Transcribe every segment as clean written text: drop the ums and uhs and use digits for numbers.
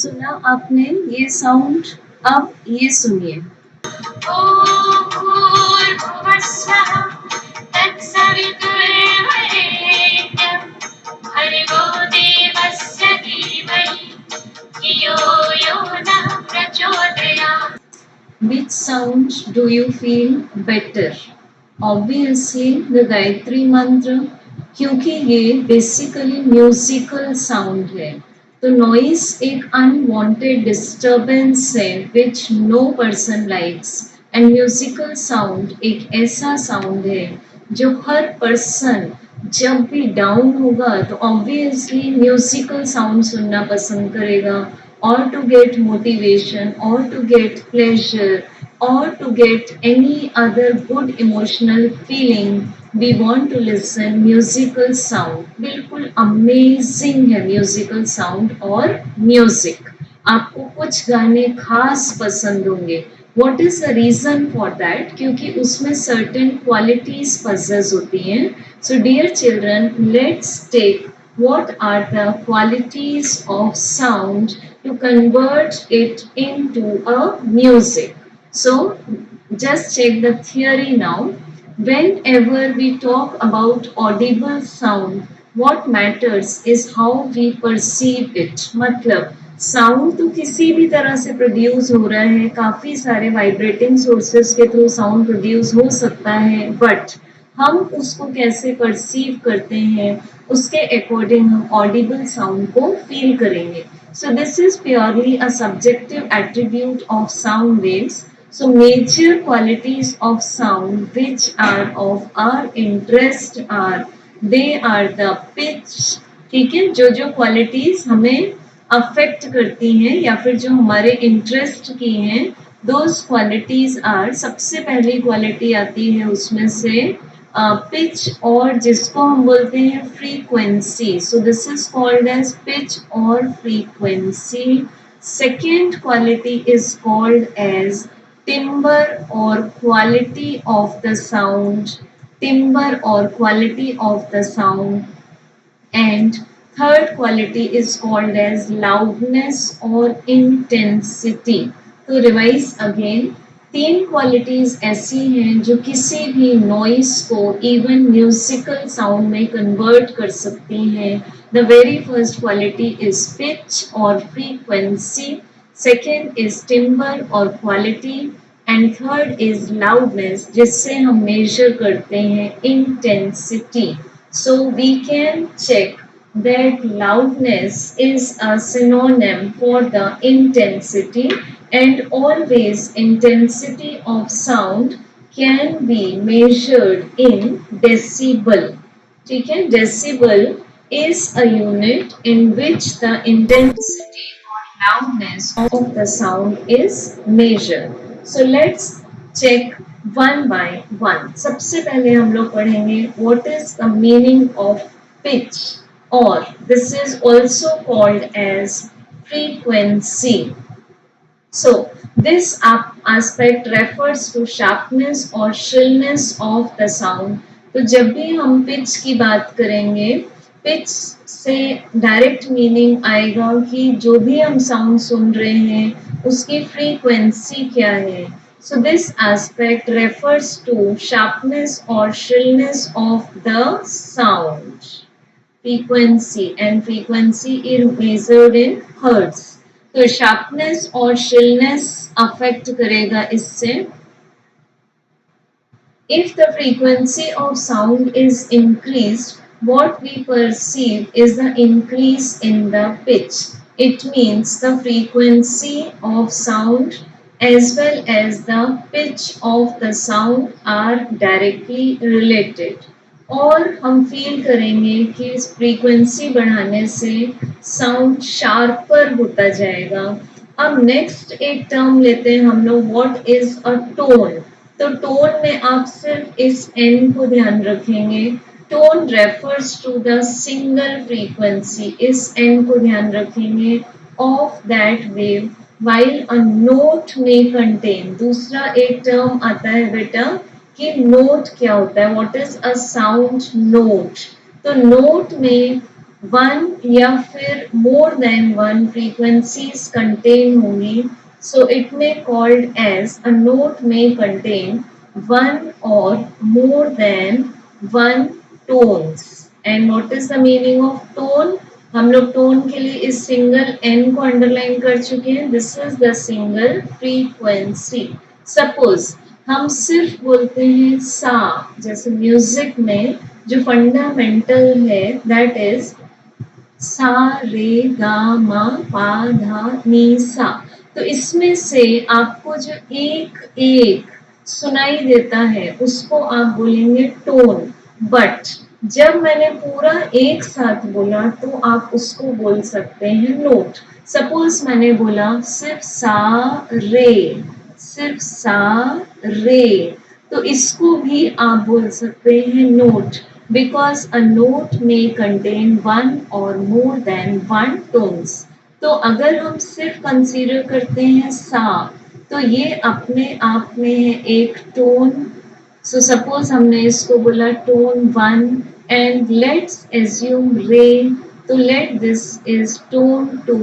सुना आपने ये साउंड? अब ये सुनिए। Which sound do you feel better? Obviously the Gayatri मंत्र, क्योंकि ये बेसिकली म्यूजिकल साउंड है। तो नॉइस एक अनवांटेड डिस्टरबेंस है which no person likes, and musical sound एक ऐसा साउंड है जो हर पर्सन जब भी डाउन होगा तो ऑब्वियसली म्यूजिकल साउंड सुनना पसंद करेगा, or to get motivation, or to get pleasure, or to get any other good emotional feeling, we want to listen musical sound. बिल्कुल अमेजिंग है म्यूजिकल साउंड और म्यूजिक। आपको कुछ गाने खास पसंद होंगे। What is the reason for that? क्योंकि उसमें certain qualities possess होती हैं। So dear children, let's take what are the qualities of sound to convert it into a music. So just check the theory now. Whenever we talk about audible sound, what matters is how we perceive it. मतलब sound तो किसी भी तरह से produce हो रहा है, काफी सारे वाइब्रेटिंग सोर्सेस के थ्रू साउंड प्रोड्यूस हो सकता है, बट हम उसको कैसे परसीव करते हैं उसके अकॉर्डिंग हम ऑडिबल साउंड को फील करेंगे। सो this is purely a subjective attribute of sound waves. So major qualities of sound which are of our interest are, they are the pitch। ठीक है, जो जो क्वालिटीज हमें अफेक्ट करती हैं या फिर जो हमारे इंटरेस्ट की हैं, दोज क्वालिटीज आर, सबसे पहली क्वालिटी आती है उसमें से पिच, और जिसको हम बोलते हैं frequency. So this is called as pitch और frequency. Second quality is called as timbre or quality of the sound, timbre or quality of the sound, and third quality is called as loudness or intensity। तो revise again, तीन qualities ऐसी हैं जो किसी भी noise को even musical sound में convert कर सकती हैं। The very first quality is pitch और फ्रीक्वेंसी, सेकेंड इज टिम्बर और quality, and third is loudness जिससे हम मेजर करते हैं intensity. So we can check that loudness is a synonym for the intensity, and always intensity of sound can be measured in decibel। ठीक है, decibel is a unit in which the intensity or loudness of the sound is measured। So let's check one by one. सबसे पहले हम लोग पढ़ेंगे what is the meaning of pitch, और this is also called as frequency. So this aspect refers to sharpness और shrillness of the sound। तो जब भी हम पिच की बात करेंगे, पिच से डायरेक्ट मीनिंग आएगा कि जो भी हम साउंड सुन रहे हैं उसकी फ्रीक्वेंसी क्या है। So this aspect refers to sharpness or shrillness of the sound, frequency, and frequency is measured in hertz। तो sharpness और shrillness affect करेगा इससे। If the frequency of sound is increased, what we perceive is the increase in the pitch। It means the frequency of sound as well as the pitch of the sound are directly related। और हम feel करेंगे कि इस frequency बढ़ाने से sound sharper होता जाएगा। अब नेक्स्ट एक टर्म लेते हैं हम लोग, व्हाट इज अ टोन। तो टोन में आप सिर्फ इस एन को ध्यान रखेंगे। Tone refers to the single frequency, इस एन को ध्यान रखेंगे, of that wave while a note may contain। दूसरा एक टर्म आता है बेटा कि नोट क्या होता है, what is a sound note. तो नोट में वन या फिर more than one frequencies contain होंगी, सो इट में कॉल्ड एज अ नोट में कंटेन वन और more than one tones. And what is the meaning of tone? हम लोग टोन के लिए इस सिंगल एन को अंडरलाइन कर चुके हैं. This is the single frequency. Suppose हम सिर्फ बोलते हैं सा, जैसे म्यूजिक में जो फंडामेंटल है दैट इज सा रे गा मा पा धा नी सा. तो इसमें से आपको जो एक एक सुनाई देता है उसको आप बोलेंगे टोन. बट जब मैंने पूरा एक साथ बोला तो आप उसको बोल सकते हैं नोट. सपोज मैंने बोला सिर्फ सा रे, सिर्फ सा रे, तो इसको भी आप बोल सकते हैं note, because a note may contain one or more than one tones. तो अगर हम सिर्फ कंसीडर करते हैं सा, तो ये अपने आप में है एक टोन. सो सपोज हमने इसको बोला tone one and let's assume रे, तो let this is tone two.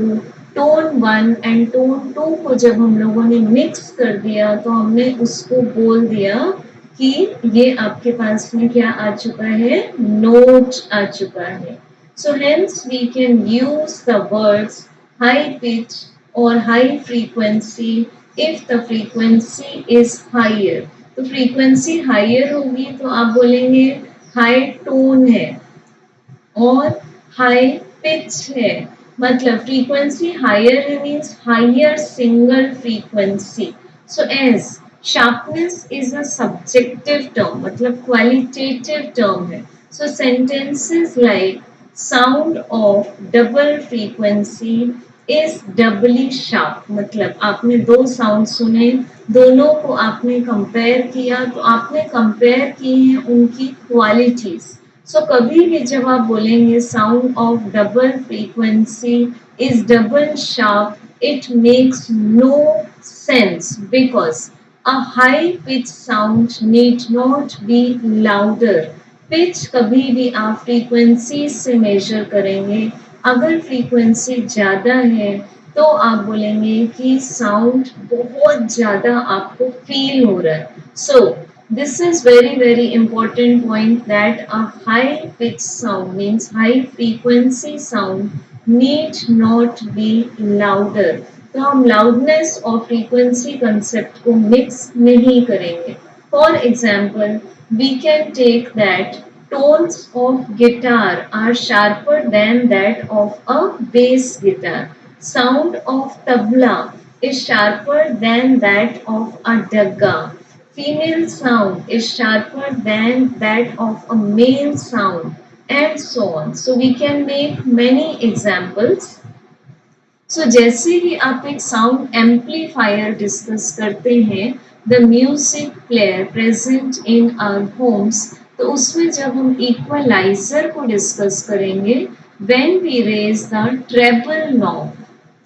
Tone one and tone two को जब हम लोगों ने मिक्स कर दिया तो हमने उसको बोल दिया कि ये आपके पास में क्या आ चुका है, नोट आ चुका है. So hence we can use the words high pitch और high frequency if the frequency is higher. तो फ्रीक्वेंसी हायर होगी तो आप बोलेंगे हाई टोन है और हाई पिच है. मतलब फ्रीक्वेंसी हायर है means higher single frequency. So as sharpness is a subjective term, मतलब क्वालिटेटिव टर्म है. So sentences like sound of double frequency is doubly sharp. मतलब आपने दो साउंड सुने, दोनों को आपने कंपेयर किया, तो आपने कंपेयर की है उनकी क्वालिटीज. सो कभी भी जब आप बोलेंगे sound of double frequency is double sharp, it makes no sense because a high pitch sound need not be louder. Pitch कभी भी आप फ्रीक्वेंसी से मेजर करेंगे. अगर फ्रीक्वेंसी ज्यादा है तो आप बोलेंगे कि साउंड बहुत ज्यादा आपको फील हो रहा है. सो this is very important point that a high pitch sound means high frequency sound need not be louder. तो हम loudness और frequency concept को mix नहीं करेंगे. For example, we can take that tones of guitar are sharper than that of a bass guitar. Sound of tabla is sharper than that of a dagga. Female sound is sharper than that of a male sound, and so on. So we can make many examples. सो जैसे ही आप एक sound amplifier discuss करते हैं, the music player present in our homes, तो उसमें जब हम equaliser को डिस्कस करेंगे, when we raise the treble knob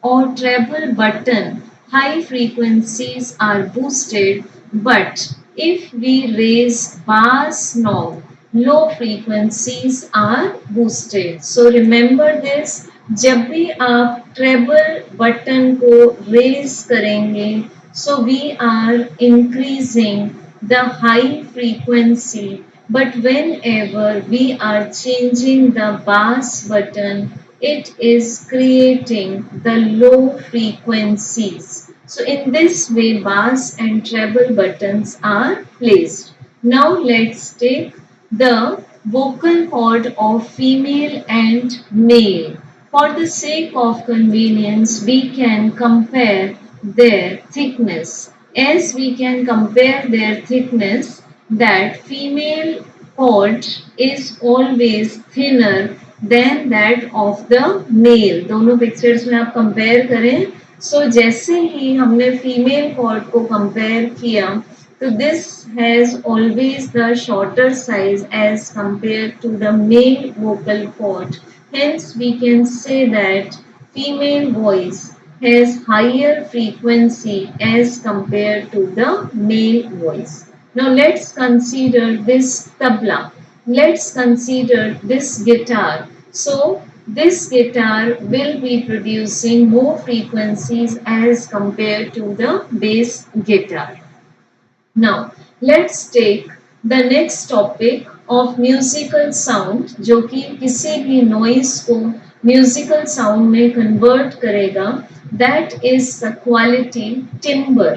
or treble button, high frequencies are boosted, but if we raise bass knob, low frequencies are boosted. So remember this, जब भी आप treble button को raise करेंगे, so we are increasing the high frequency, but whenever we are changing the bass button, it is creating the low frequencies. So in this way bass and treble buttons are placed. Now let's take the vocal cord of female and male. For the sake of convenience, we can compare their thickness. As we can compare their thickness, that female cord is always thinner than that of the male. दोनों pictures में आप compare करें. सो जैसे ही हमने female cord को compare किया, तो this has always the shorter size as compared to the male vocal cord. Hence we can say that female voice has higher frequency as compared to the male voice. Now let's consider this tabla. Let's consider this guitar. So this guitar will be producing more frequencies as compared to the bass guitar. Now, let's take the next topic of musical sound जो कि किसी भी noise को musical sound में convert करेगा. That is the quality timbre.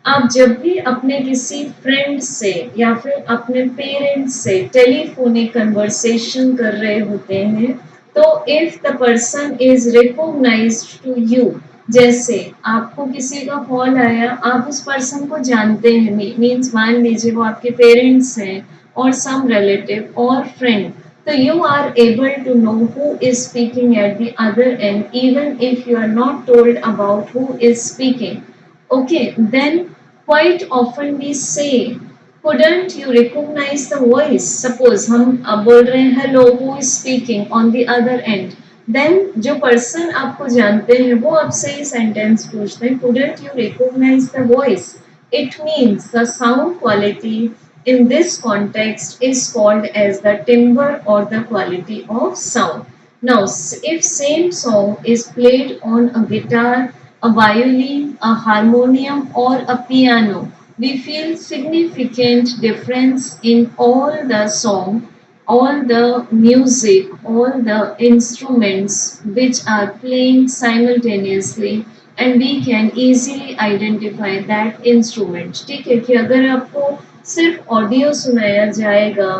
आप जब भी अपने किसी फ्रेंड से या फिर अपने पेरेंट्स से टेलीफोनिक कन्वर्सेशन कर रहे होते हैं तो if the person is recognised to you, जैसे आपको किसी का कॉल आया, आप उस पर्सन को जानते हैं, मीन्स मान लीजिए वो आपके पेरेंट्स हैं और सम रिलेटिव और friend, so you are able to know who is speaking at the other end even if you are not told about who is speaking. Okay, then quite often we say, couldn't you recognize the voice? Suppose हम अब बोल रहे हैं hello, who is speaking on the other end. Then जो person आपको जानते हैं वो आपसे ही sentence पूछते हैं, couldn't you recognize the voice? It means the sound quality in this context is called as the timbre or the quality of sound. Now, if same song is played on a guitar, a violin, a harmonium or a piano, we feel significant difference in all the song, all the music, all the instruments which are playing simultaneously and we can easily identify that instrument. ठीक है कि अगर आपको सिर्फ audio सुनाया जाएगा,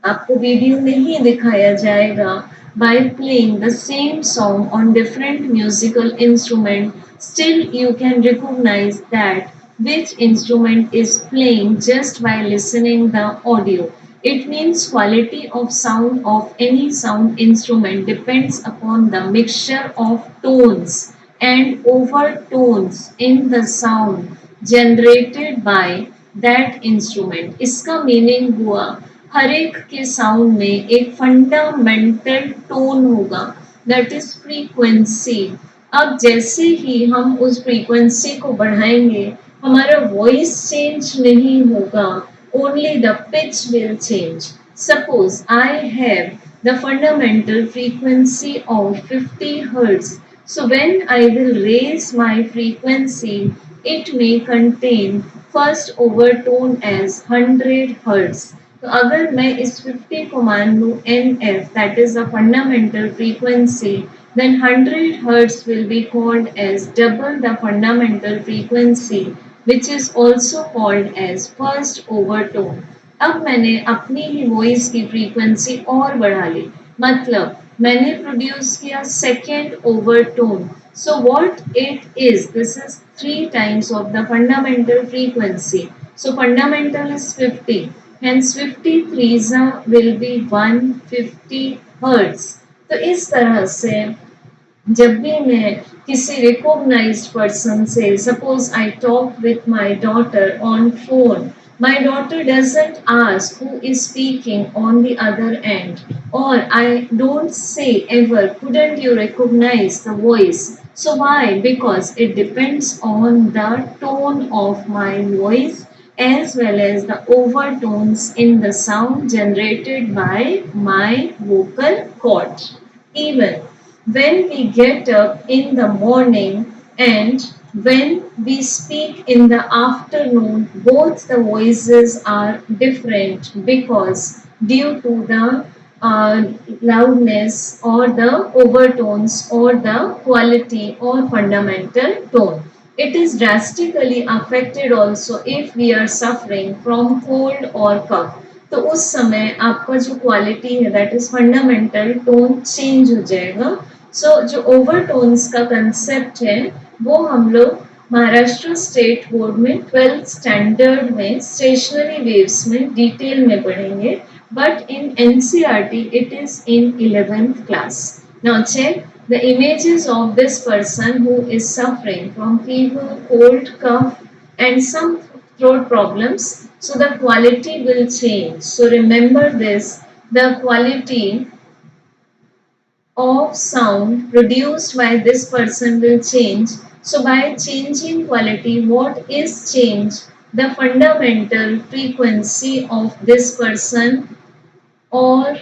आपको video नहीं दिखाया जाएगा, by playing the same song on different musical instrument, still you can recognize that which instrument is playing just by listening the audio. It means quality of sound of any sound instrument depends upon the mixture of tones and overtones in the sound generated by that instrument. इसका meaning हुआ हर एक के sound में एक fundamental tone होगा, that is frequency. अब जैसे ही हम उस फ्रीक्वेंसी को बढ़ाएंगे हमारा वॉइस चेंज नहीं होगा, only the pitch will change. Suppose I have the fundamental frequency of 50 hertz, so when I will raise my frequency it may contain first overtone as 100 hertz. तो अगर मैं इस 50 को मान लूँ NF, that is the fundamental frequency, then 100 hertz will be called as double the fundamental frequency, which is also called as first overtone. अब मैंने अपनी ही वॉइस की फ्रीक्वेंसी और बढ़ा ली, मतलब मैंने प्रोड्यूस किया second overtone. So what it is, this is 3 times of the fundamental frequency. So fundamental is 50. Hence 50 threes will be 150 hertz. तो इस तरह से जब भी मैं किसी रिकॉग्नाइज्ड पर्सन से, suppose I talk with my daughter on phone, my daughter doesn't ask who is speaking on the other end, or I don't say ever couldn't you recognize the voice. So why? Because it depends on the tone of my voice as well as the overtones in the sound generated by my vocal cord. Even when we get up in the morning and when we speak in the afternoon, both the voices are different because due to the loudness or the overtones or the quality or fundamental tone. It is drastically affected also if we are suffering from cold or cough. तो उस समय आपका जो quality है that is fundamental tone change हो जाएगा. सो जो overtones का कंसेप्ट है वो हम लोग महाराष्ट्र स्टेट बोर्ड में 12th स्टैंडर्ड में स्टेशनरी वेव्स में डिटेल में पढ़ेंगे, but in NCERT it is in 11th class. Now check the images of this person who is suffering from fever, cold, cough and some throat problems. So the quality will change. So remember this, the quality of sound produced by this person will change. So by changing quality, what is changed? The fundamental frequency of this person or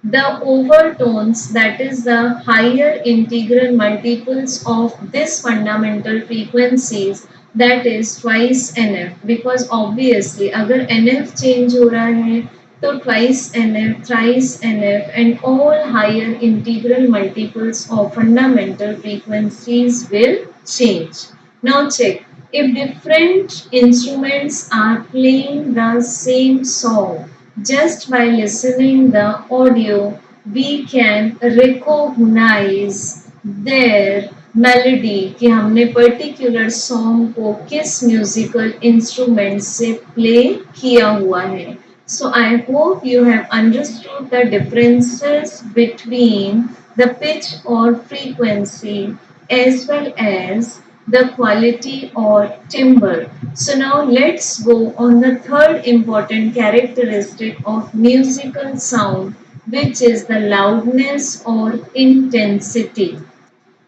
The overtones, that is the higher integral multiples of this fundamental frequencies, that is twice nf, because obviously अगर nf change हो रहा है तो twice nf, thrice nf and all higher integral multiples of fundamental frequencies will change. Now check, if different instruments are playing the same song, just by listening the audio, we can recognize their melody कि हमने particular song को किस musical instrument से play किया हुआ है. So I hope you have understood the differences between the pitch or frequency as well as the quality or timbre. So now let's go on the third important characteristic of musical sound, which is the loudness or intensity.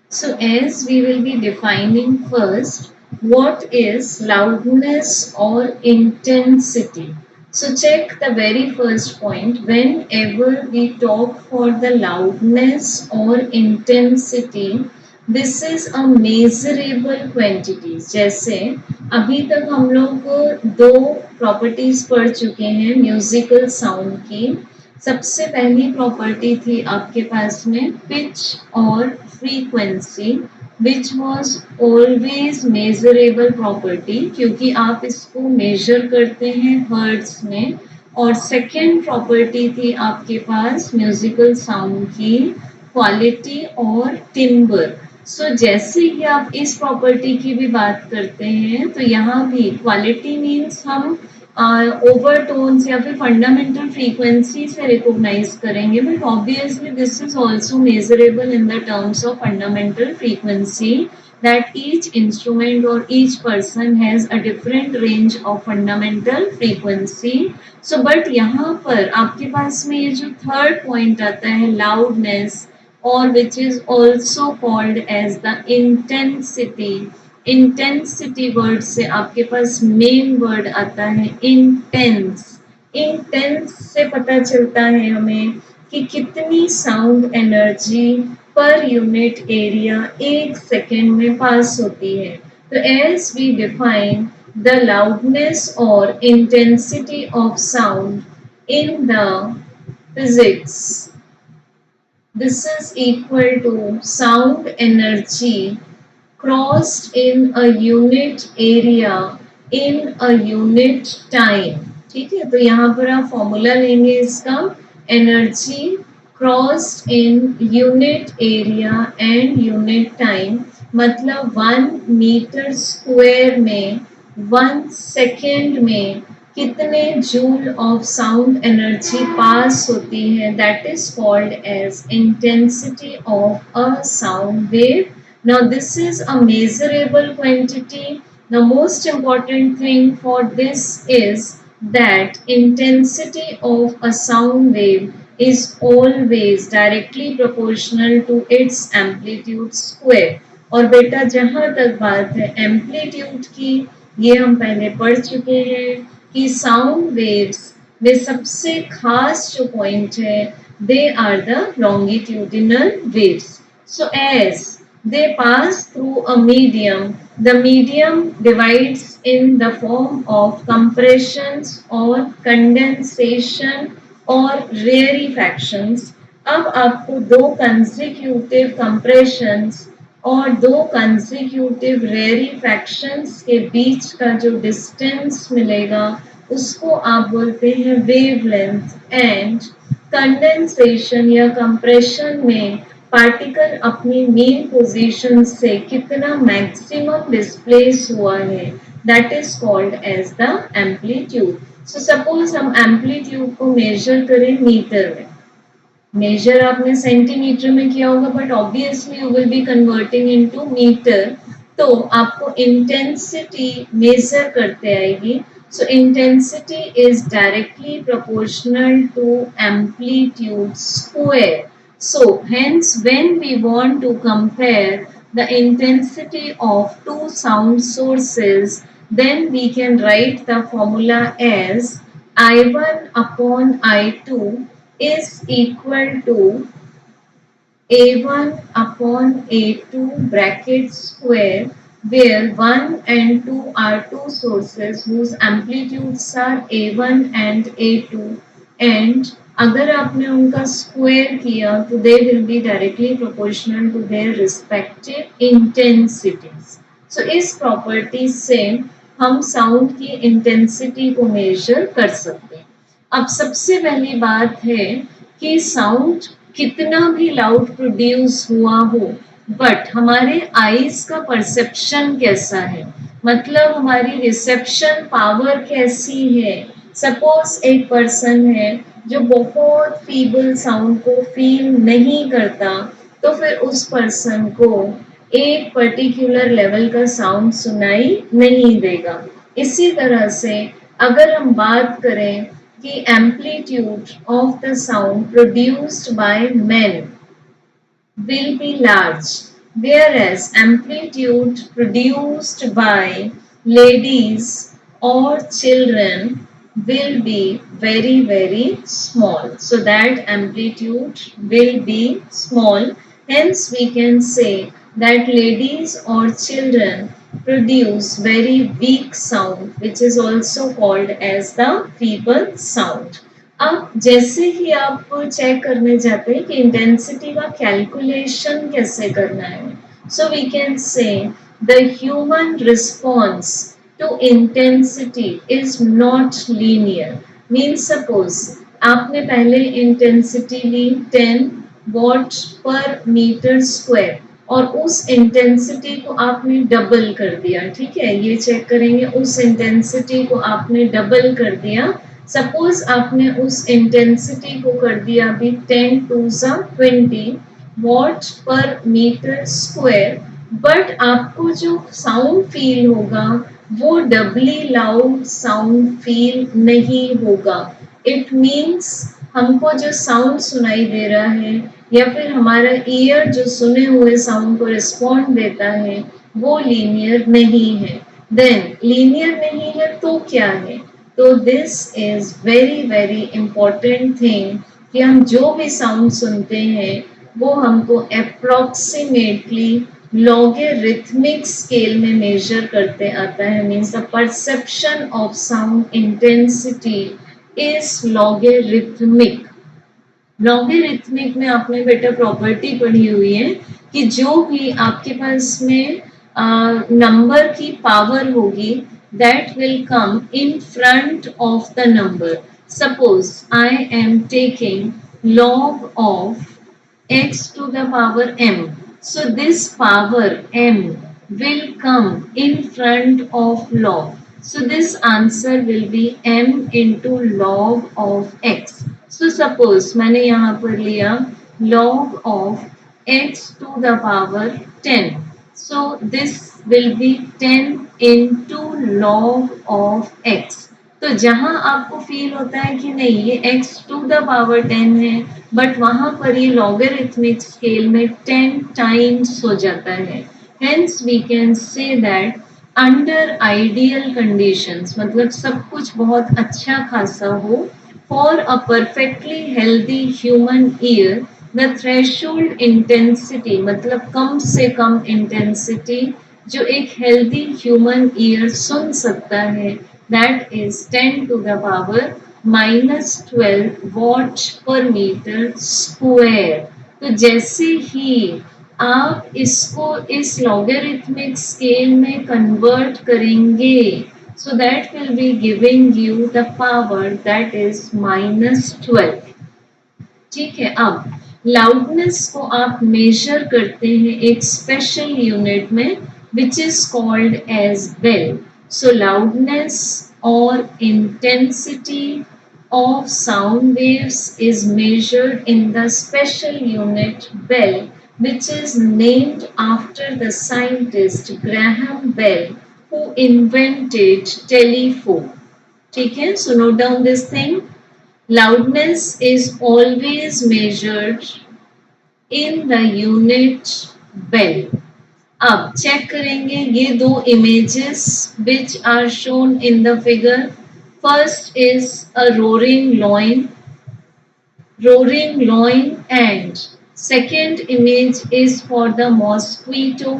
So as we will be defining first, what is loudness or intensity? So check the very first point. Whenever we talk for the loudness or intensity, this is a measurable quantity. जैसे अभी तक हम लोग दो properties पढ़ चुके हैं musical sound की. सबसे पहली प्रॉपर्टी थी आपके पास में पिच और frequency, which was always measurable property क्योंकि आप इसको मेजर करते हैं हर्ट्स में. और सेकेंड प्रॉपर्टी थी आपके पास म्यूजिकल साउंड की क्वालिटी और टिम्बर. सो जैसे ही आप इस प्रॉपर्टी की भी बात करते हैं तो यहाँ भी क्वालिटी मीन्स हम ओवरटोन्स या फिर फंडामेंटल फ्रीक्वेंसी से रिकॉग्नाइज करेंगे, but obviously this is also measurable in the terms of fundamental frequency that each instrument or each person has a different range of fundamental frequency. So but यहाँ पर आपके पास में ये जो थर्ड पॉइंट आता है loudness, or which is also called as the intensity. Intensity word से आपके पास मेन वर्ड आता है इंटेंस. इंटेंस से पता चलता है हमें कि कितनी sound energy per unit area एक सेकेंड में पास होती है. तो as we define the loudness और intensity of sound in the physics, this is equal to sound energy crossed in a unit area in a unit time. ठीक है, तो यहाँ पर आप फॉर्मूला लेंगे इसका, energy crossed in unit area and unit time, मतलब 1 मीटर स्क्वायर में 1 सेकेंड में कितने joule of sound energy pass होती है, that is called as intensity of a sound wave. Now this is a measurable quantity. The most important thing for this is that intensity of a sound wave is always directly proportional to its amplitude square. और बेटा जहाँ तक बात है amplitude की, ये हम पहले पढ़ चुके हैं कि साउंड वेव्स में सबसे खास जो पॉइंट है they are the longitudinal waves. So as they pass through a medium, the medium divides in the form of compressions or condensation or rarefactions. अब आपको दो consecutive compressions और दो consecutive rarefactions के बीच का जो distance मिलेगा उसको आप बोलते हैं wavelength. एंड कंडेंसेशन या कंप्रेशन में पार्टिकल अपनी मेन पोजीशन से कितना मैक्सिमम डिस्प्लेस हुआ है, that is called as the amplitude. So suppose हम एम्पलीट्यूड को मेजर करें मीटर में, मेजर आपने सेंटीमीटर में किया होगा but obviously you will be converting into metre, तो आपको इंटेंसिटी मेजर करते आएगी. So intensity is directly proportional to amplitude square. So hence when we want to compare the intensity of two sound sources, then we can write the formula as I1 upon I2 is equal to A1 upon A2 bracket square, where 1 and 2 are two sources whose amplitudes are A1 and A2, and अगर आपने उनका square किया तो they will be directly proportional to their respective intensities. So इस property से हम sound की intensity को मेजर कर सकते हैं. अब सबसे पहली बात है कि साउंड कितना भी लाउड प्रोड्यूस हुआ हो, बट हमारे आईज का परसेप्शन कैसा है, मतलब हमारी रिसेप्शन पावर कैसी है. सपोज एक पर्सन है जो बहुत फीबल साउंड को फील नहीं करता, तो फिर उस पर्सन को एक पर्टिकुलर लेवल का साउंड सुनाई नहीं देगा. इसी तरह से अगर हम बात करें कि amplitude of the sound produced by men will be large, whereas amplitude produced by ladies or children will be very, very small. So that amplitude will be small. Hence, we can say that ladies or children produce very weak sound, which is also called as the feeble sound. अब जैसे ही आप check करने जाते हैं कि intensity का calculation कैसे करना है, so we can say the human response to intensity is not linear. Means suppose आपने पहले इंटेंसिटी ली 10 वॉट पर मीटर स्क्वायर और उस इंटेंसिटी को आपने डबल कर दिया. ठीक है, ये चेक करेंगे, उस इंटेंसिटी को आपने डबल कर दिया. सपोज आपने उस इंटेंसिटी को कर दिया अभी 10 to 20 what per metre square, but आपको जो साउंड फील होगा वो डबली लाउड साउंड फील नहीं होगा. इट मीन्स हमको जो साउंड सुनाई दे रहा है या फिर हमारा ईयर जो सुने हुए साउंड को रिस्पॉन्ड देता है वो लीनियर नहीं है. देन लीनियर नहीं है तो क्या है, तो this is very very important thing कि हम जो भी साउंड सुनते हैं वो हमको अप्रोक्सीमेटली लॉगरिथमिक स्केल में मेजर करते आता है. Means the perception of sound intensity is logarithmic. Logarithmic में आपने बेटा प्रॉपर्टी पढ़ी हुई है कि जो भी आपके पास में नंबर की पावर होगी that will come in front of the number. Suppose I am taking log of x to the power m. So this power m will come in front of log. So this answer will be m into log of x. So suppose मैंने यहाँ पर लिया log of x to the power 10. So this will be 10 into log of x. तो जहां आपको feel होता है कि नहीं ये x to the power 10 है, बट वहां पर ये लॉगरिथमिक स्केल में 10 टाइम्स हो जाता है. Hence we can say that under ideal conditions, मतलब सब कुछ बहुत अच्छा खासा हो, for a perfectly healthy human ear, the threshold intensity मतलब कम से कम इंटेंसिटी जो एक हेल्दी ह्यूमन ईयर सुन सकता है that is 10 to the power -12 watt per metre square. तो जैसे ही आप इसको इस लॉगरिथमिक स्केल में कन्वर्ट करेंगे, so that will be giving you the power that is -12. ठीक है, अब लाउडनेस को आप मेजर करते हैं एक स्पेशल यूनिट में which is called as bel. So loudness और intensity of sound waves is measured in the special unit Bell, which is named after the scientist Graham Bell, who invented telephone. ठीक है, so note down this thing. Loudness is always measured in the unit Bell. अब check करेंगे ये दो images which are shown in the figure. First is a roaring lion roaring loin, and second image is for the mosquito.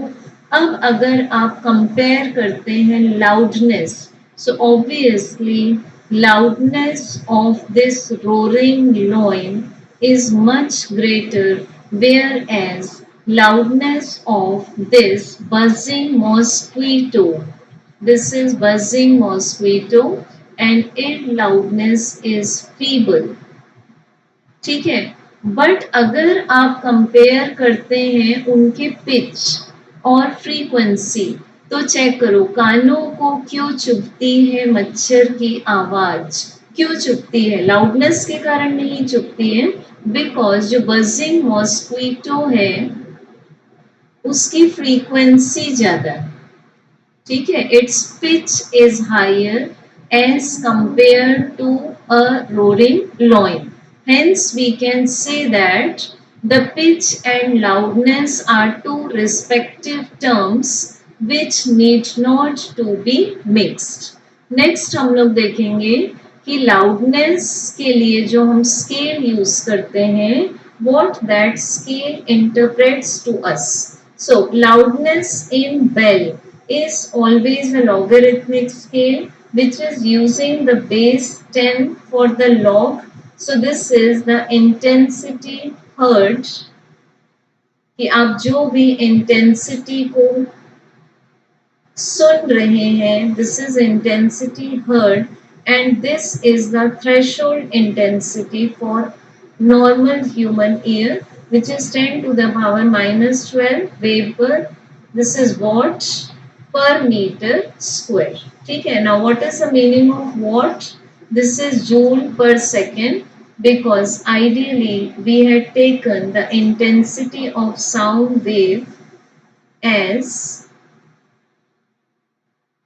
अब अगर आप compare करते हैं loudness, so obviously loudness of this roaring loin is much greater, whereas loudness of this buzzing mosquito, this is buzzing mosquito, and its loudness is feeble. ठीक है, but अगर आप compare करते हैं उनके पिच और फ्रीक्वेंसी, तो चेक करो कानों को क्यों चुभती है मच्छर की आवाज, क्यों चुभती है, लाउडनेस के कारण नहीं चुभती है, बिकॉज जो बजिंग मॉस्क्वीटो है उसकी फ्रीक्वेंसी ज्यादा है, ठीक है, its pitch is higher as compared to a roaring lion. Hence, we can say that the pitch and loudness are two respective terms which need not to be mixed. Next हम लोग देखेंगे कि loudness के लिए जो हम scale use करते हैं, what that scale interprets to us. So, loudness in bell is always a logarithmic scale which is using the base 10 for the log. So this is the intensity heard, कि आप जो भी intensity को सुन रहे हैं, this is intensity heard, and this is the threshold intensity for normal human ear, which is 10 to the power minus 12 wave per, this is watt per meter square. ठीक है, now what is the meaning of watt? This is joule per second, because ideally we had taken the intensity of sound wave as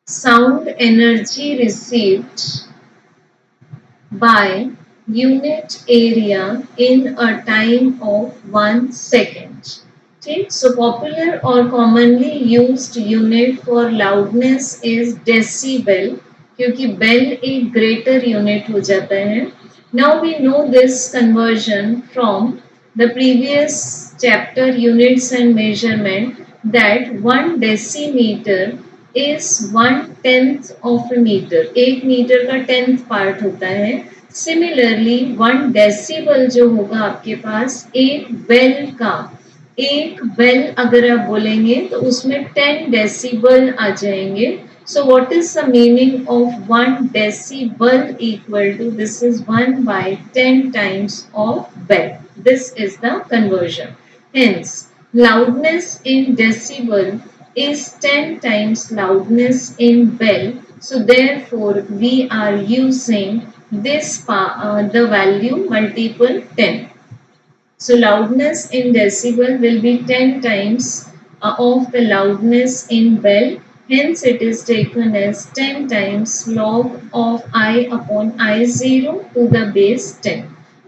sound energy received by unit area in a time of 1 second. ठीक, so popular or commonly used unit for loudness is decibel, क्योंकि bell एक greater unit हो जाता है. Now we know this conversion from the previous chapter units and measurement, that 1 decimeter is 1/10 of a meter, 1 metre का 10th part होता है. Similarly 1 decibel जो होगा आपके पास एक बेल का, एक बेल अगर आप बोलेंगे तो उसमें 10 डेसिबल आ जाएंगे. So what is the meaning of 1 decibel equal to, this is 1 by 10 times of bell. This is the conversion. Hence, loudness in decibel is 10 times loudness in bell. So therefore, we are using this the value multiple 10. So loudness in decibel will be 10 times of the loudness in bell. Hence it is taken as 10 times log of I upon I0 to the base 10.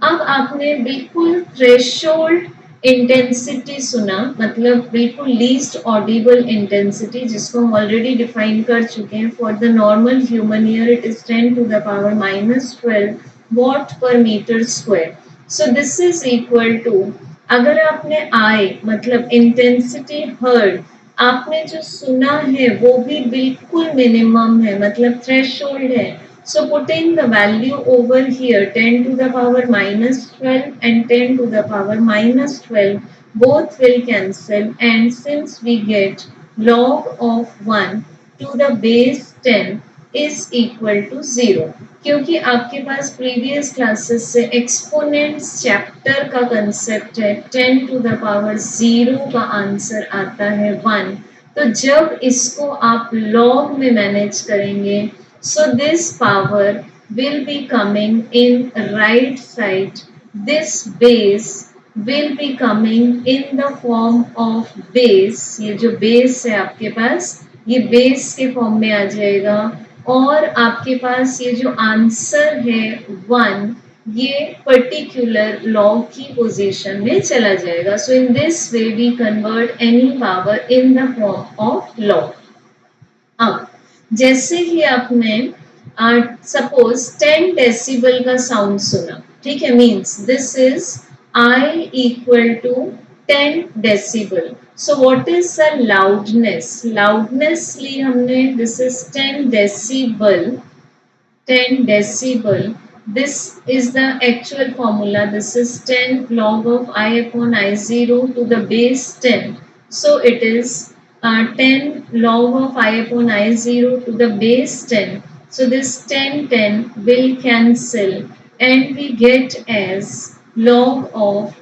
अब आपने बिल्कुल threshold intensity सुना, मतलब बिल्कुल least Audible intensity, जिसको हम already define कर चुके हैं. For the normal human ear it is 10 to the power minus 12 watt per metre square. So this is equal to, अगर आपने आई मतलब इंटेंसिटी हर्ड, आपने जो सुना है वो भी बिल्कुल मिनिमम है, मतलब थ्रेशोल्ड है. So putting the value over here 10 to the power minus 12 and 10 to the power minus 12 both will cancel, and since we get log of 1 to the base 10 is equal to 0, क्योंकि आपके पास previous classes से exponents chapter का concept है, 10 to the power 0 का answer आता है 1. तो जब इसको आप लॉग में मैनेज करेंगे, so this power will be coming in right side, this base will be coming in the form of base, ये जो base है आपके पास ये base के फॉर्म में आ जाएगा, और आपके पास ये जो आंसर है 1 ये पर्टिकुलर लॉग की पोजीशन में चला जाएगा. So in this way we convert any power in the form of log. अब जैसे ही आपने सपोज 10 डेसिबल का साउंड सुना, ठीक है, means this is I equal to 10 decibel. So what is the loudness? Loudness ली हमने, this is 10 decibel. 10 decibel. This is the actual formula. This is 10 log of I upon I0 to the base 10. So it is 10 log of I upon I0 to the base 10. So this 10 10 will cancel and we get as log of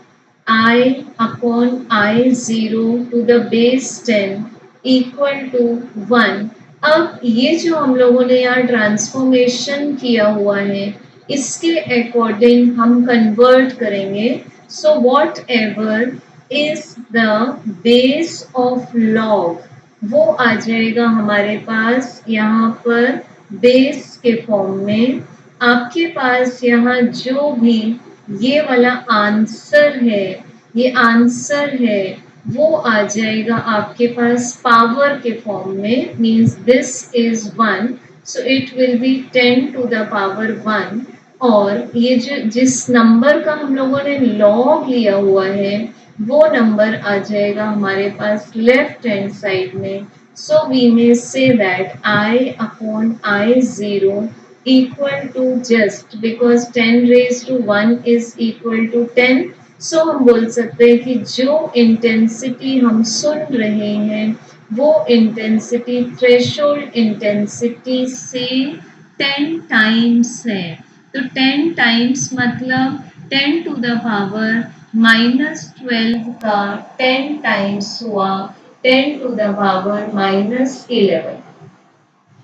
I upon I0 to the base 10 equal to 1. अब ये जो हम लोगों ने यहाँ transformation किया हुआ है इसके अकॉर्डिंग हम कन्वर्ट करेंगे. So what ever is the base of log वो आ जाएगा हमारे पास यहाँ पर बेस के फॉर्म में. आपके पास यहाँ जो भी ये वाला आंसर है, ये आंसर है वो आ जाएगा आपके पास पावर के फॉर्म में. Means this is 1, so it will be 10 to the power 1. और ये जो जिस नंबर का हम लोगों ने लॉग लिया हुआ है वो नंबर आ जाएगा हमारे पास लेफ्ट हैंड साइड में. सो we may say that I upon I0 equal to, just because 10 raised to 1 is equal to 10. सो हम बोल सकते हैं कि जो इंटेंसिटी हम सुन रहे हैं वो इंटेंसिटी थ्रेशोल्ड इंटेंसिटी से 10 टाइम्स है. तो 10 टाइम्स मतलब 10 टू द पावर -12 का 10 टाइम्स हुआ 10 to the power -11.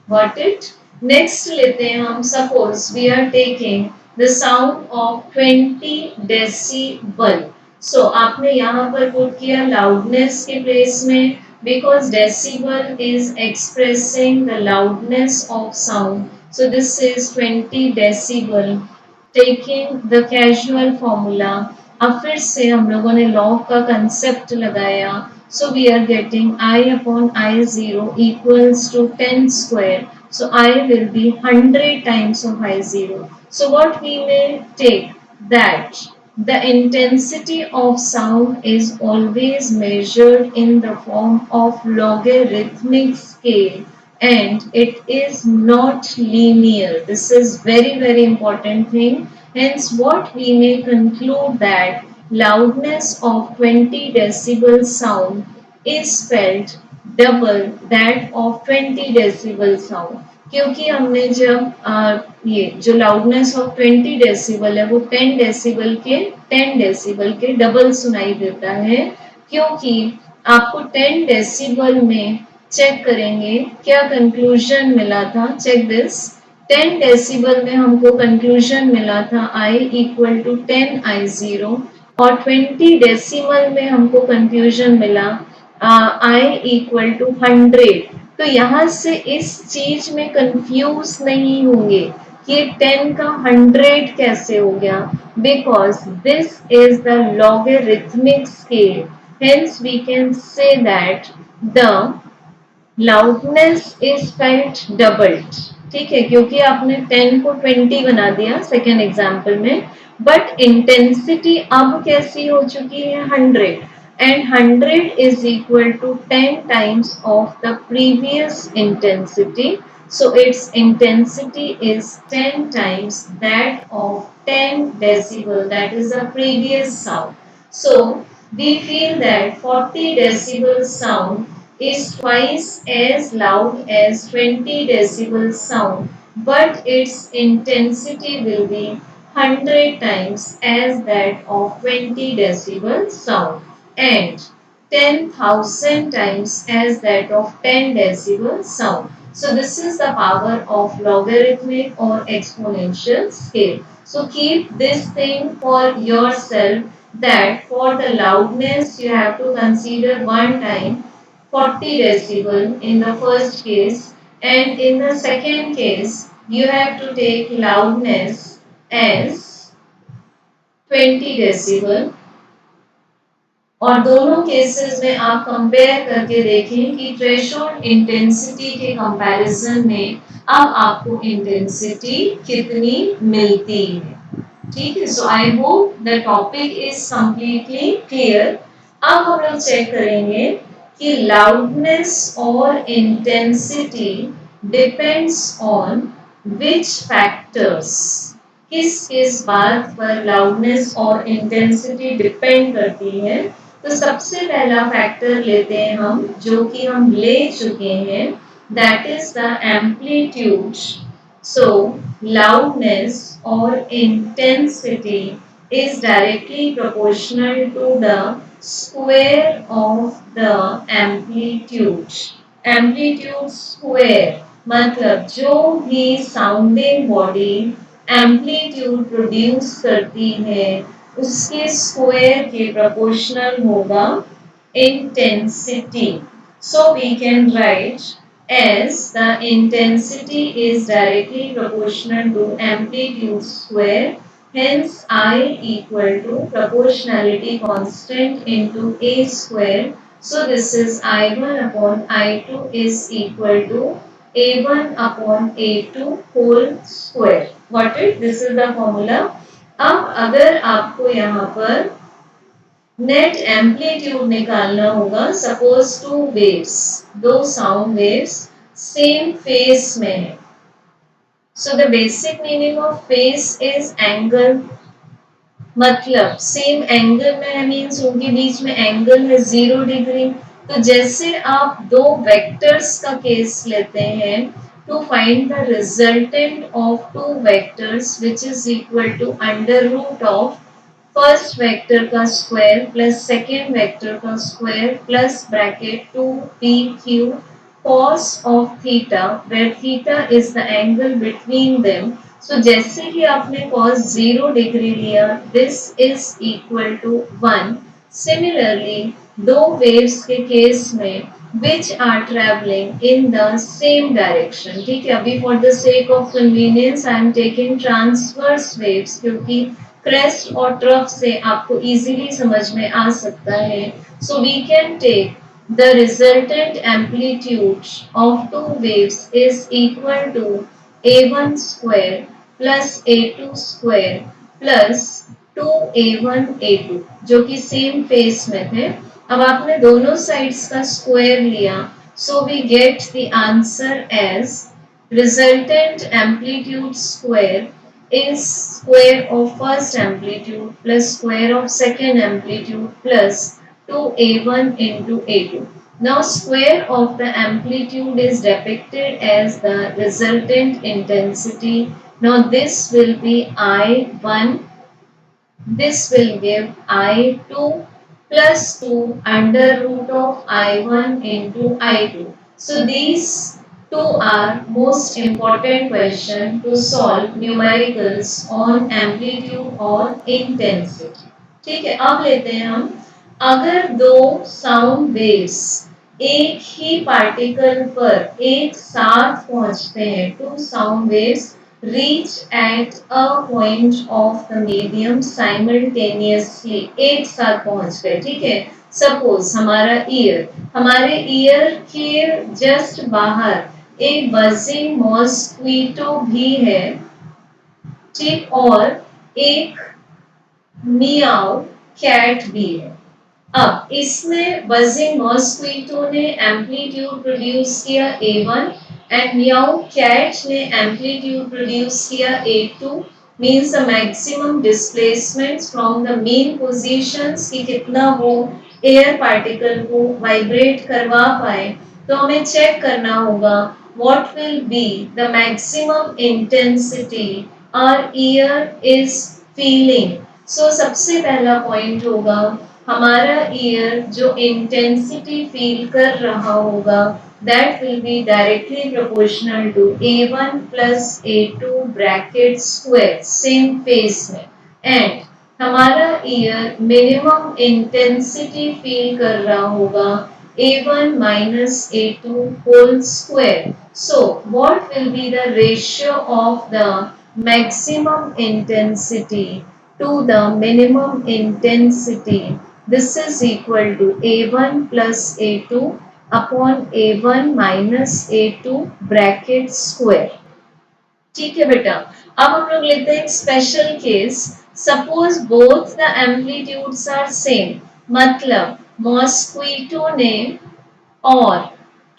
Got it? Next लेते हैं हम. Suppose we are taking the sound of 20 decibel. So आपने यहाँ पर पुट किया loudness के प्लेस में, because decibel is expressing the loudness of sound. So this is 20 decibel. Taking the casual formula. अब फिर से हम लोगों ने log का concept लगाया. So we are getting I upon I0 equals to 10 square. So I will be 100 times of I0. So what we may take, that the intensity of sound is always measured in the form of logarithmic scale and it is not linear. This is very important thing. Hence what we may conclude that loudness of 20 decibel sound is felt double that of 20 decibel sound. क्योंकि हमने जब ये जो loudness of 20 decibel है वो 10 decibel के double सुनाई देता है. क्योंकि आपको 10 डेसिबल में चेक करेंगे क्या कंक्लूजन मिला था. Check this. 10 डेसिबल में हमको कंक्लूजन मिला था I इक्वल टू 10 I0 और 20 डेसिमल में हमको कंक्लूजन मिला I इक्वल टू 100. तो यहाँ से इस चीज में कंफ्यूज नहीं होंगे कि 10 का 100 कैसे हो गया, because this is the logarithmic scale. Hence we can say that the loudness is felt doubled. ठीक है, क्योंकि आपने 10 को 20 बना दिया सेकेंड एग्जाम्पल में, बट इंटेंसिटी अब कैसी हो चुकी है 100. And 100 is equal to 10 times of the previous intensity. So its intensity is 10 times that of 10 decibel, that is the previous sound. So we feel that 40 decibel sound is twice as loud as 20 decibel sound, but its intensity will be 100 times as that of 20 decibel sound and 10,000 times as that of 10 decibel sound. So this is the power of logarithmic or exponential scale. So keep this thing for yourself, that for the loudness you have to consider one time 40 decibel in the first case, and in the second case you have to take loudness as 20 decibel. और दोनों cases में आप compare करके देखें कि threshold intensity के comparison में अब आपको इंटेंसिटी कितनी मिलती है. ठीक है, so I hope the topic is completely clear. अब हम लोग चेक करेंगे कि लाउडनेस और intensity depends on which factors. किस किस बात पर लाउडनेस और इंटेंसिटी डिपेंड करती है। तो सबसे पहला फैक्टर लेते हैं हम, जो कि हम ले चुके हैं, that is the amplitude. So, loudness or intensity is directly proportional to the square of the amplitude. Amplitude square मतलब जो भी साउंडिंग बॉडी एम्पलीट्यूड प्रोड्यूस करती है उसके स्क्वायर के प्रोपोर्शनल होगा intensity. So we can write as the intensity is directly proportional to amplitude square. Hence I equal to proportionality constant into a square. So this is I1 upon I2 is equal to A1 upon A2 whole square. Got it? This is the formula. अब अगर आपको यहाँ पर net amplitude निकालना होगा, suppose two waves, दो sound waves same phase में है। So the basic meaning of face is angle, मतलब सेम एंगल में है, मीन्स उनके बीच में एंगल है 0 डिग्री। तो जैसे आप दो वेक्टर्स का केस लेते हैं to find the resultant of two vectors which is equal to under root of first vector का स्क्वायर प्लस सेकेंड वेक्टर का square plus bracket 2pq cos of theta where theta is the angle between them। सो जैसे ही आपने cos 0 degree लिया, this is equal to 1। Similarly दो waves के case में which are traveling in the same direction। ठीक है, अभी for the sake of convenience I am taking transverse waves क्योंकि क्रेस्ट और ट्रफ से आपको इजीली समझ में आ सकता है। So we can take the resultant amplitude of two waves is equal to a1 square plus a2 square plus 2a1 a2 जो कि सेम फेस में थे। अब आपने दोनों साइड्स का स्क्वायर लिया, so we get the answer as resultant amplitude square is square of first amplitude plus square of second amplitude plus 2a1 into a2. Now square of the amplitude is depicted as the resultant intensity. Now this will be I1, this will give I2 plus 2 under root of I1 into I2. So these two are most important question to solve numericals on amplitude or intensity। ठीक है, अब लेते हैं हम, अगर दो sound waves एक ही particle पर एक साथ पहुंचते हैं, two sound waves reach at a point of the medium simultaneously, एक साथ पहुंच गए। ठीक है, सपोज हमारे ईयर के जस्ट बाहर एक बजिंग मॉस्क्वीटो भी है, ठीक, और एक मियाओ कैट भी है। अब इसमें बजिंग मॉस्क्वीटो ने एम्पलीट्यूड प्रोड्यूस किया A1 एंड मियाओ कैट ने एम्पलीट्यूड प्रोड्यूस किया A2। Means the maximum displacement from the main positions कि कितना वो एयर पार्टिकल को वाइब्रेट करवा पाए। तो हमें चेक करना होगा what will be the maximum intensity our ear is feeling. So सबसे पहला पॉइंट होगा हमारा ईयर जो इंटेंसिटी फील कर रहा होगा that will be directly proportional to A1 plus A2 bracket square same phase में, एंड हमारा ईयर मिनिमम इंटेंसिटी फील कर रहा होगा A1 minus A2 whole square। So what will be the ratio of the maximum intensity to the minimum intensity? This is equal to A1 plus A2 upon A1 minus A2 bracket square। ठीक है बेटा, अब हम लोग लेते हैं एक special case. Suppose both the amplitudes are same, मतलब मॉस्क्वीटो ने और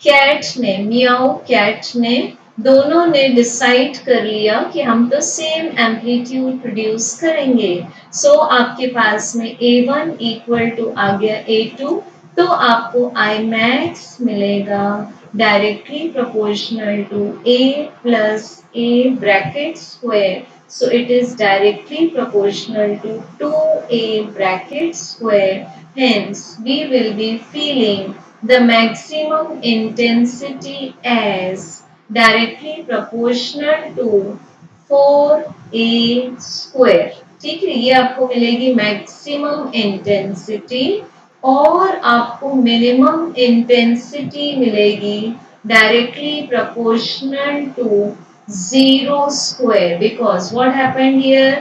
कैट ने, मियाओ कैट ने, दोनों ने डिसाइड कर लिया कि हम तो सेम एम्पलीट्यूड प्रोड्यूस करेंगे। सो आपके पास में A1 इक्वल टू आ गया A2, तो आपको आई मैक्स मिलेगा directly proportional to A plus A bracket square. So it is directly proportional to 2a bracket square. Hence, we will be feeling the maximum intensity as directly proportional to 4a square. ठीक है, ये आपको मिलेगी maximum intensity, और आपको minimum intensity मिलेगी directly proportional to 0 square, because what happened here,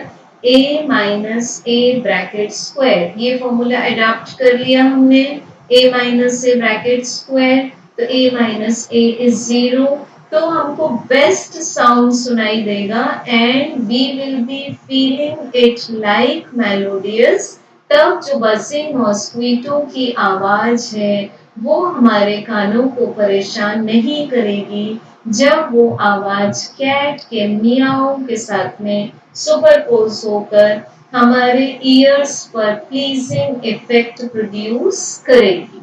a minus a bracket square, ये formula adopt कर लिया हमने, a minus a bracket square, तो a minus a is 0, तो हमको बेस्ट साउंड सुनाई देगा and we will be feeling it like melodious. तब जो बजिंग मॉस्क्वीटो की आवाज है वो हमारे कानों को परेशान नहीं करेगी, जब वो आवाज कैट के मियाओ के साथ में सुपरपोज होकर हमारे ईयर्स पर प्लीजिंग इफेक्ट प्रोड्यूस करेगी।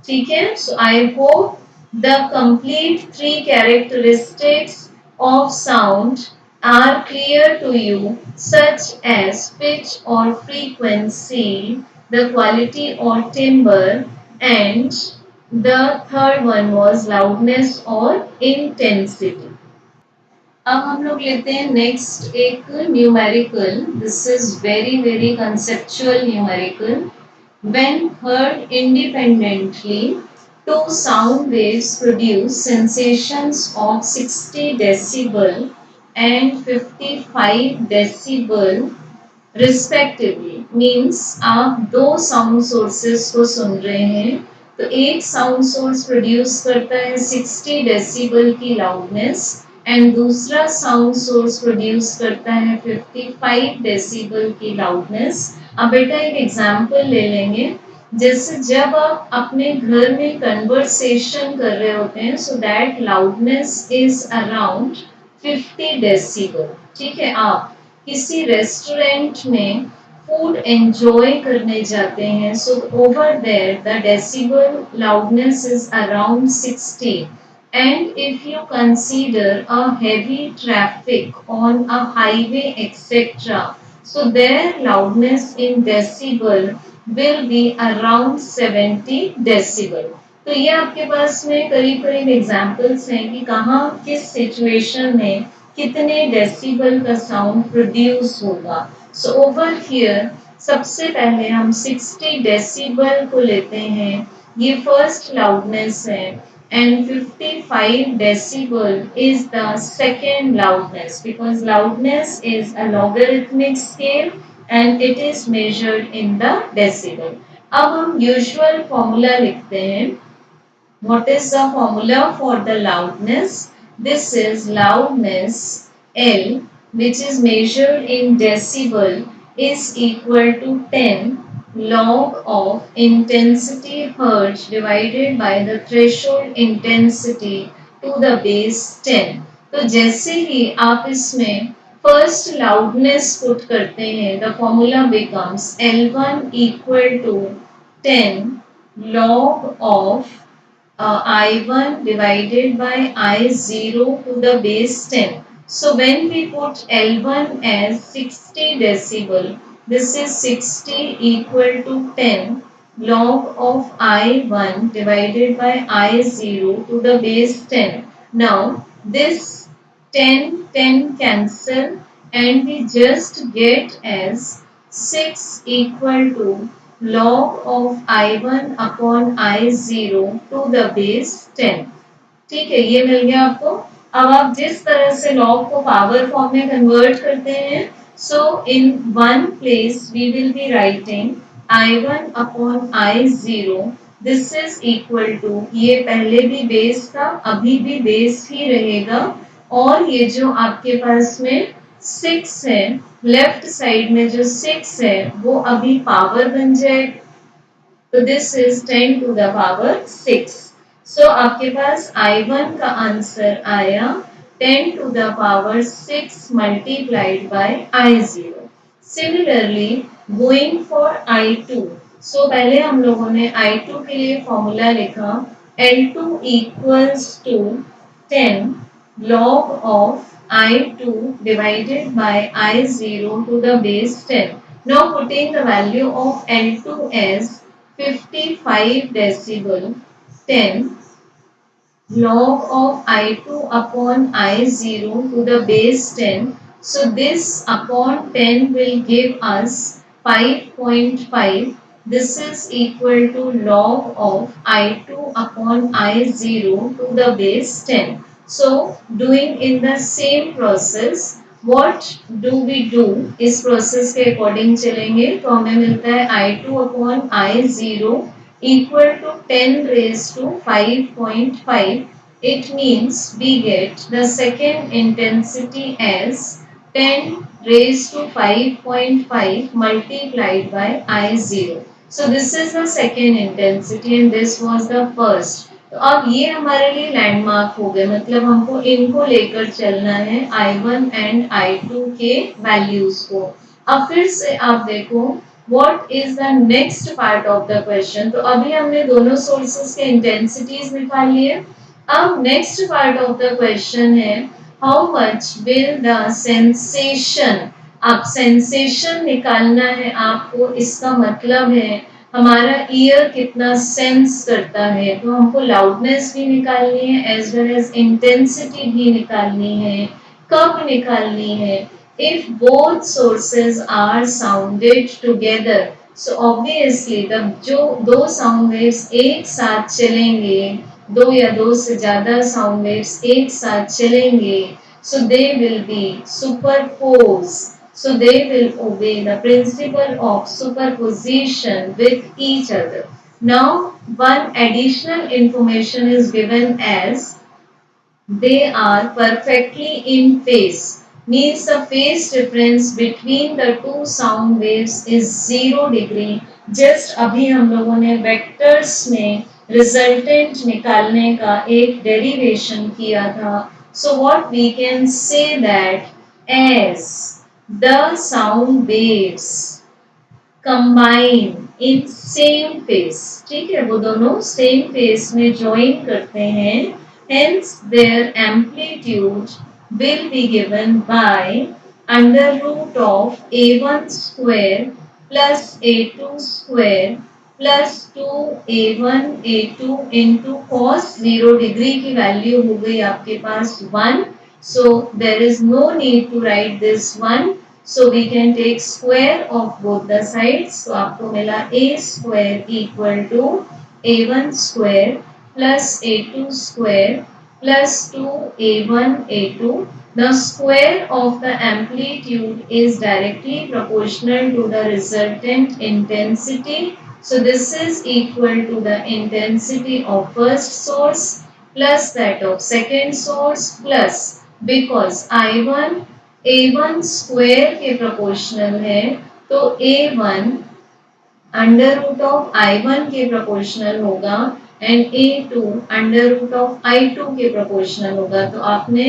ठीक है, so I hope the complete three characteristics of sound are clear to you, such as pitch or frequency, the quality or timbre, and the third one was loudness or intensity. अब हम लोग लेते हैं next एक numerical, this is very very conceptual numerical. When heard independently, two sound waves produce sensations of 60 decibel and 55 decibel respectively. Means आप दो sound sources को सुन रहे हैं, तो एक साउंड सोर्स प्रोड्यूस करता है 60 डेसिबल की लाउडनेस एंड दूसरा साउंड सोर्स प्रोड्यूस करता है 55 डेसिबल की लाउडनेस। अब बेटा एक एग्जांपल ले लेंगे, जैसे जब आप अपने घर में कन्वर्सेशन कर रहे होते हैं, so that loudness is around 50 decibel. ठीक है, आप किसी रेस्टोरेंट में फूड एंजॉय करने जाते हैं, so over there the decibel loudness is around 60, and if you consider a heavy traffic on a highway etc, so their loudness in decibel will be around 70 decibel। तो ये आपके पास में करीब करीब एग्जांपल्स हैं कि कहाँ किस सिचुएशन में कितने डेसिबल का साउंड प्रोड्यूस होगा। सो ओवर हियर सबसे पहले हम 60 डेसिबल को लेते हैं, ये फर्स्ट लाउडनेस है, and 55 decibel is the second loudness, because loudness is a logarithmic scale and it is measured in the decibel। अब हम यूजुअल फॉर्मूला लिखते हैं। What is the formula for the loudness? This is loudness L, which is measured in decibel, is equal to 10 log of intensity hertz divided by the threshold intensity to the base 10। तो जैसे ही आप इसमें first loudness put करते हैं, the formula becomes L1 equal to 10 log of I1 divided by I0 to the base 10. So when we put L1 as 60 decibel, this is 60 equal to 10 log of I1 divided by I0 to the base 10. Now this 10 cancel and we just get as 6 equal to log of I1 upon I0 to the base 10। ठीक है, ये मिल गया आपको। अब आप जिस तरह से लॉग को पावर फॉर्म में कन्वर्ट करते हैं, so in one place we will be writing I1 upon I0, this is equal to, ये पहले भी बेस था, अभी भी बेस ही रहेगा, और ये जो आपके पास में 6 है, लेफ्ट साइड में जो 6 है वो अभी पावर बन जाएगा, तो this is 10 to the power 6। सो आपके पास I1 का आंसर आया 10 to the power 6 multiplied by I0। Similarly going for I2, so पहले हम लोगों ने I2 के लिए फॉर्मूला लिखा L2 equals to 10 log of I2 divided by I0 to the base 10. Now putting the value of L2 as 55 decibel, 10 log of I2 upon I0 to the base 10. So this upon 10 will give us 5.5. This is equal to log of I2 upon I0 to the base 10. So doing in the same process, what do we do? इस process के according चलेंगे तो हमें मिलता है I2 upon I0 equal to 10 raised to 5.5. It means we get the second intensity as 10 raised to 5.5 multiplied by I0. So this is the second intensity and this was the first. तो अब ये हमारे लिए landmark हो गए, मतलब हमको इनको लेकर चलना है I1 एंड I2 के वैल्यूज को। अब फिर से आप देखो what is the next part of the question. तो अभी हमने दोनों सोर्सेस के इंटेंसिटीज निकाल लिए। अब next part of the question है how much will the sensation. अब सेंसेशन निकालना है आपको, इसका मतलब है हमारा ईयर कितना सेंस करता है, तो हमको लाउडनेस भी निकालनी है एज वेल एज इंटेंसिटी भी निकालनी है। कब निकालनी है? If both sources are sounded together, so obviously the जो दो sound waves एक साथ चलेंगे, दो या दो से ज्यादा sound waves एक साथ चलेंगे, so they will be superposed. So they will obey the principle of superposition with each other. Now, one additional information is given as they are perfectly in phase, means the phase difference between the two sound waves is 0 degree। just अभी हम लोगों ने vectors में resultant निकालने का एक derivation किया था। so what we can say that as the sound waves combine in same phase, ठीक है, वो दोनों सेम फेज में ज्वाइन करते हैं, hence their amplitude will be given by under root of a1 square plus a2 square plus 2a1 a2 into cos 0 degree की value हो गई आपके पास 1। so there is no need to write this one, so we can take square of both the sides। तो आपको मिला a square equal to a1 square plus a2 square plus 2a1 a2। The square of the amplitude is directly proportional to the resultant intensity। So this is equal to the intensity of first source plus that of second source plus because I1 A1 square के proportional है तो A1 under root of I1 के proportional होगा and A2 under root of I2 के proportional होगा। तो आपने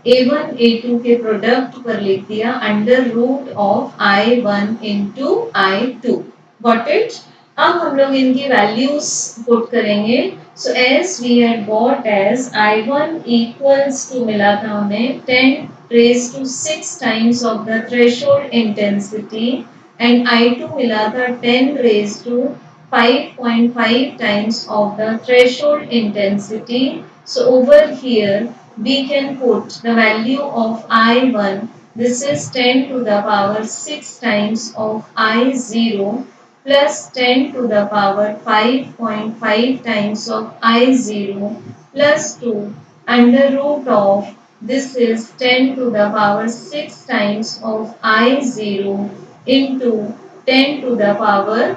A1 A2 के प्रोडक्ट पर लिख दिया under root of I1 into I2। Got it? अब हम लोग इनकी वैल्यूज पुट करेंगे। So as we had got as I1 equals to मिला था हमें 10 raised to 6 times of the threshold intensity and I2 मिला था 10 raised to 5.5 times of the threshold intensity। So over here we can put the value of I1, this is 10 to the power 6 times of I0 plus 10 to the power 5.5 times of I0 plus 2 under root of this is 10 to the power 6 times of I0 into 10 to the power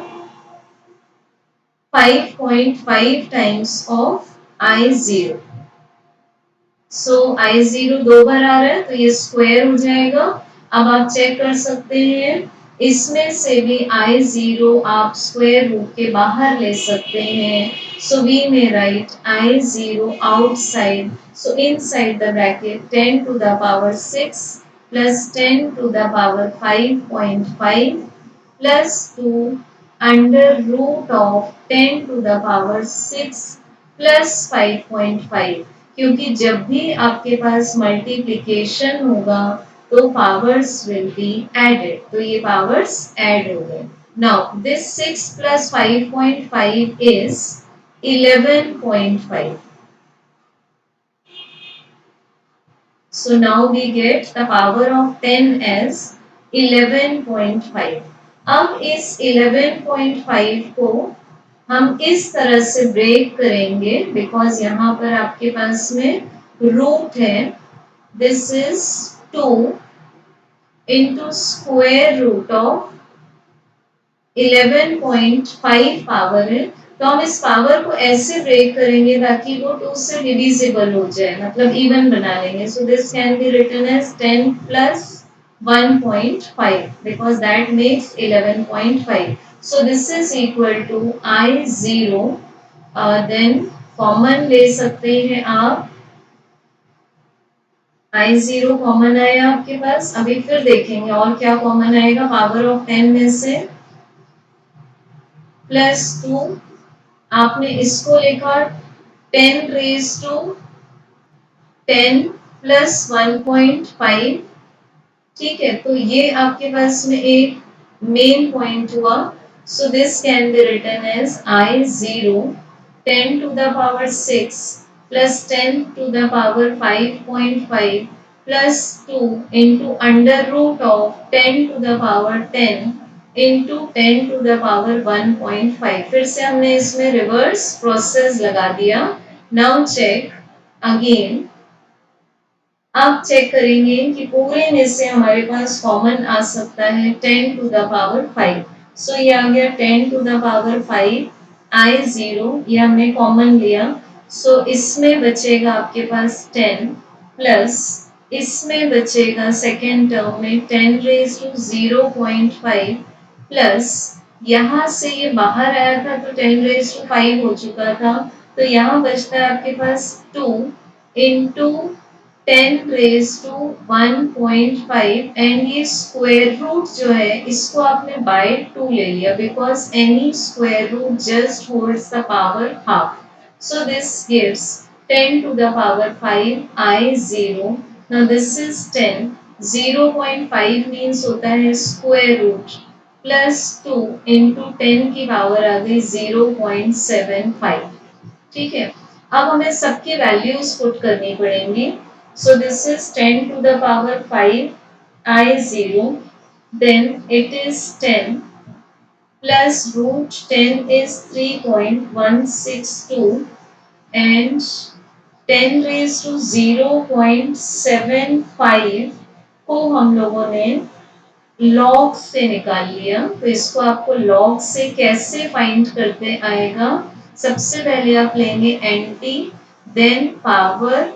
5.5 times of I0। So I0 दो बार आ रहा है तो ये square हो जाएगा अब आप check कर सकते हैं, इसमें से भी I0 आप स्क्वायर रूट के बाहर ले सकते हैं. So we may write I0 outside. So inside the bracket 10 to the power 6 plus 10 to the power 5.5 plus 2 under root of 10 to the power 6 plus 5.5. क्योंकि जब भी आपके पास मल्टीप्लिकेशन होगा तो पावर्स विल बी एडेड, तो ये पावर्स ऐड हो गए. Now this 6 plus 5.5 is 11.5. So now we get the power of 10 as 11.5. अब इस 11.5 को हम इस तरह से ब्रेक करेंगे बिकॉज यहाँ पर आपके पास में रूट है. This is 2 into square root of 11.5 power है. तो हम इस पावर को ऐसे ब्रेक करेंगे ताकि वो 2 से डिविजिबल हो जाए, मतलब इवन बना लेंगे. So this can be written as 10 plus 1.5 because that makes 11.5. So this is equal to I0. Then common ले सकते हैं आप. I0 कॉमन आया आपके पास. अभी फिर देखेंगे और क्या कॉमन आएगा. पावर ऑफ 10 में से प्लस 2, आपने इसको लिखा 10 रेज टू 10 प्लस 1.5. ठीक है, तो ये आपके पास में एक मेन पॉइंट हुआ. So this can be written as I0 10 to the power 6 plus 10 to the power 5.5 plus 2 into under root of 10 to the power 10 into 10 to the power 1.5. फिर से हमने इसमें रिवर्स प्रोसेस लगा दिया. Now check again. अब check करेंगे कि पूरे में से हमारे पास कॉमन आ सकता है 10 to the power 5. सो ये आ गया 10 to the power 5. I0 ये हमने कॉमन लिया. सो इसमें बचेगा आपके पास 10 प्लस इसमें बचेगा सेकेंड टर्म में 10 रेज टू 0.5 प्लस यहाँ से ये बाहर आया था तो 10 रेज टू 5 हो चुका था, तो यहाँ बचता है आपके पास 2 into 10 रेज टू 1.5 एंड ये स्क्वायर रूट जो है इसको आपने बाय 2 ले लिया because any square root just holds the power half. So this gives 10 to the power 5 I0. Now this is 10. 0.5 means होता है स्क्वायर रूट प्लस 2 into 10 की पावर आ गई 0.75. ठीक है, अब हमें सबकी वैल्यूज पुट करनी पड़ेंगी. So this is 10 to the power 5 I0. Then it is 10 plus root 10 is 3.162 and 10 raised to 0.75 को हम लोगों ने लॉग से निकाल लिया. तो इसको आपको लॉग से कैसे फाइंड करते आएगा. सबसे पहले आप लेंगे anti, then power,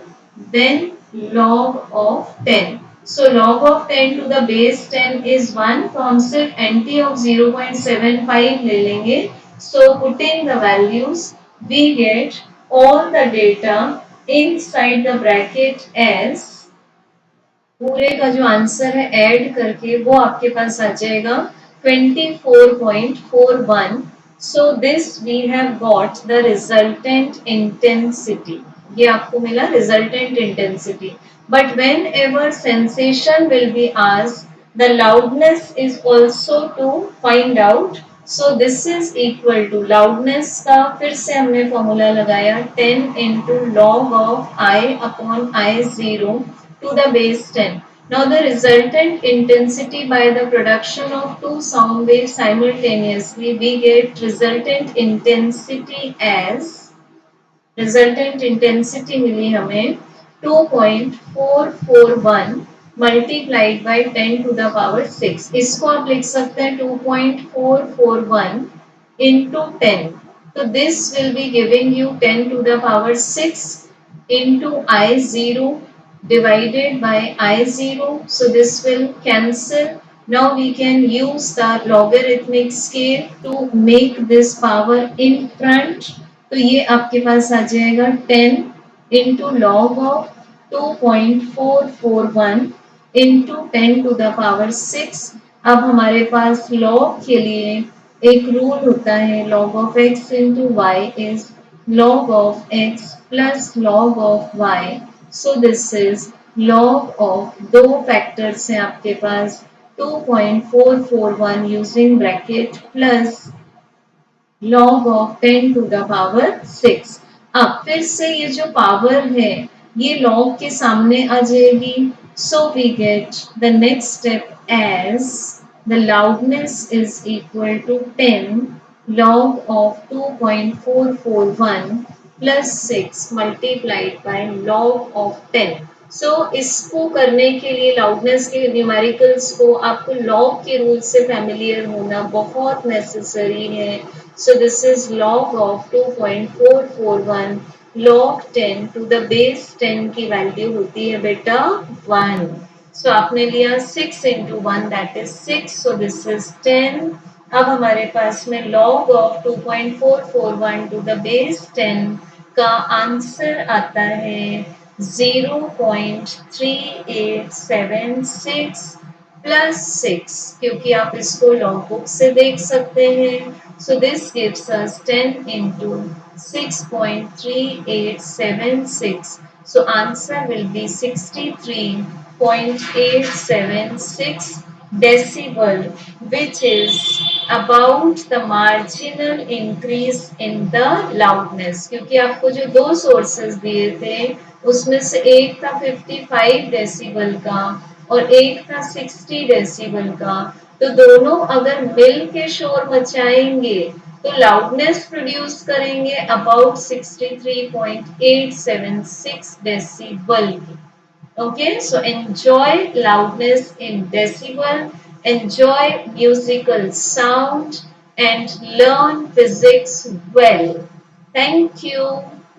then log of 10. So log of 10 to the base 10 is 1, तो हम सिर्फ एंटी ऑफ 0.75 ले लेंगे. So putting the values we get all the data inside the bracket as पूरे का जो आंसर है ऐड करके वो आपके पास आ जाएगा 24.41. So this we have got the resultant intensity. ये आपको मिला resultant intensity. But whenever sensation will be asked the loudness is also to find out. So this is equal to loudness का फिर से हमने फॉर्मूला लगाया 10 into log of I upon I0 to the base 10. Now the resultant intensity by the production of two sound waves simultaneously, we get resultant intensity मिली हमें 2.441 multiplied by 10 to the power 6. इसको आप लिख सकते हैं 2.441 into 10. So this will be giving you 10 to the power 6 into I0 divided by I0. So this will cancel. Now we can use the logarithmic scale to make this power in front. तो ये आपके पास आ जाएगा 10 into log of 2.441 into 10 to the power 6. अब हमारे पास log के लिए एक रूल होता है log of x into y is log of x plus log of y. So this is log of दो फैक्टर्स हैं आपके पास 2.441 using bracket plus log of 10 to the power 6. अब फिर से ये जो पावर है ये log के सामने आ जाएगी. So we get the next step as the loudness is equal to 10 log of 2.441 plus 6 multiplied by log of 10. So इसको करने के लिए लाउडनेस के न्यूमेरिकल्स को आपको लॉग के रूल से फैमिलियर होना बहुत नेसेसरी है. So this is log of 2.441 log 10 to the base 10 की वैल्यू होती है बेटा 1. So आपने लिया 6 into 1 that is 6. So this is 10. अब हमारे पास में log of 2.441 to the base 10 का आंसर आता है 0.3876 प्लस 6 क्योंकि आप इसको लॉग बुक से देख सकते हैं. सो this gives us 10 into 6.3876. So answer will be 63.876 decibel, which is about the marginal increase in the loudness. क्योंकि आपको जो दो सोर्सेस दिए थे उसमें से एक था 55 डेसिबल का और एक था 60 डेसिबल का. तो दोनों अगर मिल के शोर मचाएंगे तो लाउडनेस प्रोड्यूस करेंगे about 63.876 decibel. Okay, so enjoy loudness in decibel, enjoy musical sound, and learn physics well. Thank you.